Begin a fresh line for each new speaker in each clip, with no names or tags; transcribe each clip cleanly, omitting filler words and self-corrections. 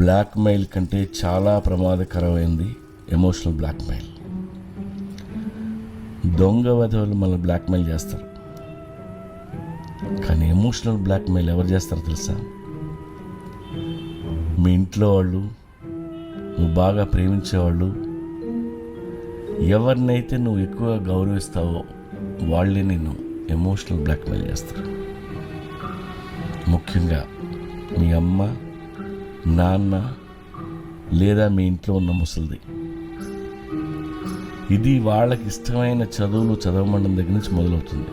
Blackmail కంటే చాలా ప్రమాదకరమైంది emotional blackmail. దొంగ వధవులు మనల్ని బ్లాక్మెయిల్ చేస్తారు, కానీ ఎమోషనల్ బ్లాక్మెయిల్ ఎవరు చేస్తారో తెలుసా? మీ ఇంట్లో వాళ్ళు, నువ్వు బాగా ప్రేమించేవాళ్ళు, ఎవరినైతే నువ్వు ఎక్కువగా గౌరవిస్తావో వాళ్ళే నిన్ను ఎమోషనల్ బ్లాక్మెయిల్ చేస్తారు. ముఖ్యంగా మీ అమ్మ, నాన్న లేదా మీ ఇంట్లో ఉన్న ముసలిది. ఇది వాళ్ళకి ఇష్టమైన చదువులు చదవమండం దగ్గర నుంచి మొదలవుతుంది.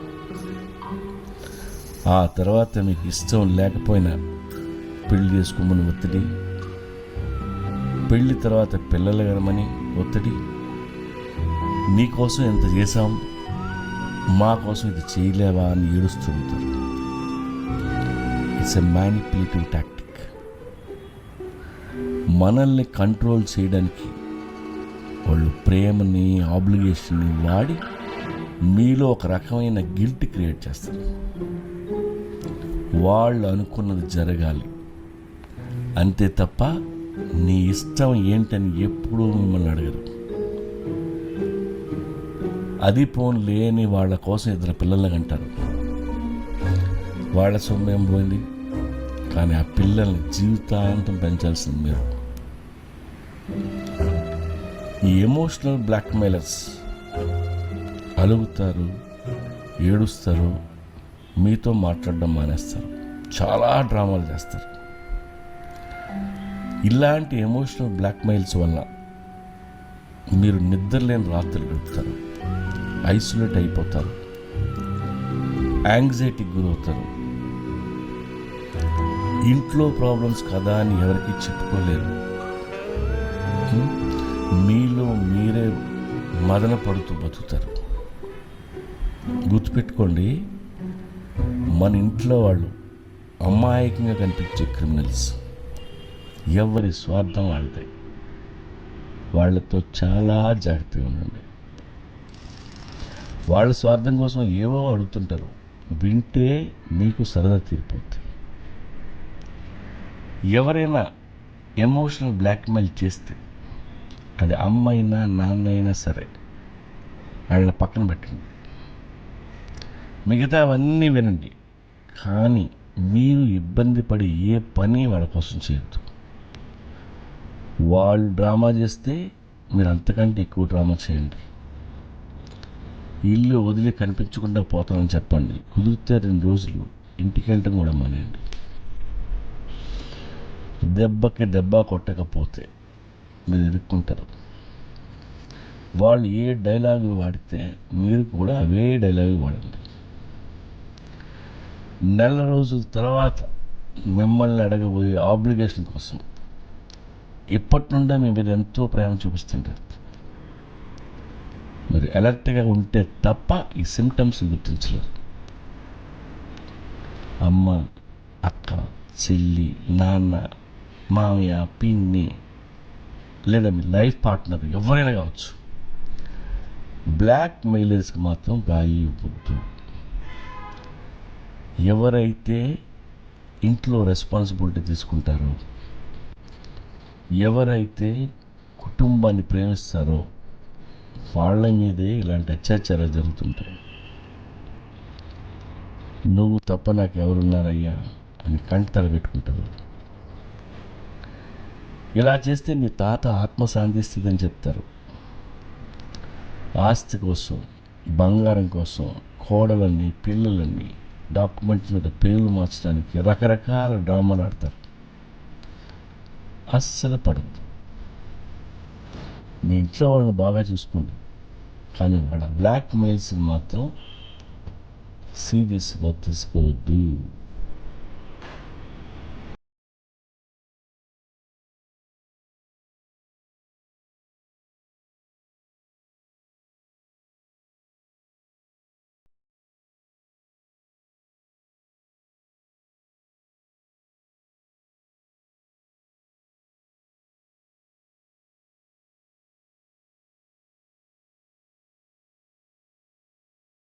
ఆ తర్వాత మీకు ఇష్టం లేకపోయినా పెళ్లి చేసుకోమని ఒత్తిడి, పెళ్లి తర్వాత పిల్లలు కనమని ఒత్తిడి, నీకోసం ఎంత చేశాం, మా కోసం ఇది చేయలేవా అని ఏడుస్తుంటారు. It's a manipulative tactic. మనల్ని కంట్రోల్ చేయడానికి వాళ్ళు ప్రేమని, ఆబ్లిగేషన్ని వాడి మీలో ఒక రకమైన గిల్ట్ క్రియేట్ చేస్తారు. వాళ్ళు అనుకున్నది జరగాలి అంతే తప్ప నీ ఇష్టం ఏంటని ఎప్పుడూ మిమ్మల్ని అడగరు. అది పోన్ లేని వాళ్ళ కోసం ఇద్దరు పిల్లల్ని అంటారు. వాళ్ళ సొమ్మేం పోయింది, కానీ ఆ పిల్లల్ని జీవితాంతం పెంచాల్సింది మీరు. ఈ ఎమోషనల్ బ్లాక్మెయిలర్స్ అలుగుతారు, ఏడుస్తారు, మీతో మాట్లాడడం మానేస్తారు, చాలా డ్రామాలు చేస్తారు. ఇలాంటి ఎమోషనల్ బ్లాక్మెయిల్స్ వల్ల మీరు నిద్రలేని రాత్రులు గడుపుతారు, ఐసోలేట్ అయిపోతారు, యాంగ్జైటీకి గురవుతారు. ఇంట్లో ప్రాబ్లమ్స్ కదా అని ఎవరికి చెప్పుకోలేరు. మీలో మీరే మదన పడుతూ బతుకుతారు. గుర్తుపెట్టుకోండి, మన ఇంట్లో వాళ్ళు అమాయకంగా కనిపించే క్రిమినల్స్. ఎవరి స్వార్థం వాళ్ళదే. వాళ్ళతో చాలా జాగ్రత్తగా ఉండండి. వాళ్ళ స్వార్థం కోసం ఏవో అడుగుతుంటారు, వింటే మీకు సరదా తీరిపోతుంది. ఎవరైనా ఎమోషనల్ బ్లాక్మెయిల్ చేస్తే, అది అమ్మ అయినా నాన్న అయినా సరే, వాళ్ళని పక్కన పెట్టండి. మిగతా అవన్నీ వినండి, కానీ మీరు ఇబ్బంది పడి ఏ పని వాళ్ళ కోసం చేయొద్దు. వాళ్ళు డ్రామా చేస్తే మీరు అంతకంటే ఎక్కువ డ్రామా చేయండి. ఇల్లు వదిలి కనిపించకుండా పోతామని చెప్పండి. కుదిరితే 2 రోజులు ఇంటికి వెళ్ళటం కూడా మానేయండి. దెబ్బకి దెబ్బ కొట్టకపోతే మీరు ఇరుక్కుంటారు. వాళ్ళు ఏ డైలాగు వాడితే మీరు కూడా అవే డైలాగు వాడండి. నెల రోజుల తర్వాత మిమ్మల్ని అడగబోయే ఆబ్లిగేషన్ కోసం ఇప్పటి నుండే మీ మీద ఎంతో ప్రేమ చూపిస్తుంటారు. మీరు అలర్ట్గా ఉంటే తప్ప ఈ సిమ్టమ్స్ గుర్తించలేరు. అమ్మ, అక్క, చెల్లి, నాన్న, మామయ్య, పిన్ని లేదా మీ లైఫ్ పార్ట్నర్ ఎవరైనా కావచ్చు, బ్లాక్ మెయిలర్స్కి మాత్రం గాలి ఇవ్వద్దు. ఎవరైతే ఇంట్లో రెస్పాన్సిబిలిటీ తీసుకుంటారో, ఎవరైతే కుటుంబాన్ని ప్రేమిస్తారో వాళ్ళ మీదే ఇలాంటి అత్యాచారాలు జరుగుతుంటాయి. నువ్వు తప్ప నాకు ఎవరున్నారయ్యా అని కంటతల పెట్టుకుంటారు. ఇలా చేస్తే నీ తాత ఆత్మ శాంతిస్తుందని చెప్తారు. ఆస్తి కోసం, బంగారం కోసం కోడలన్నీ, పిల్లలన్నీ డాక్యుమెంట్స్ మీద పేర్లు మార్చడానికి రకరకాల డ్రామాలు ఆడతారు. అస్సలు పడద్దు. మీ ఇంట్లో వాళ్ళని బాగా చూసుకోండి, కానీ వాళ్ళ బ్లాక్ మెయిల్స్ మాత్రం సీరియస్గా తీసుకోవద్దు.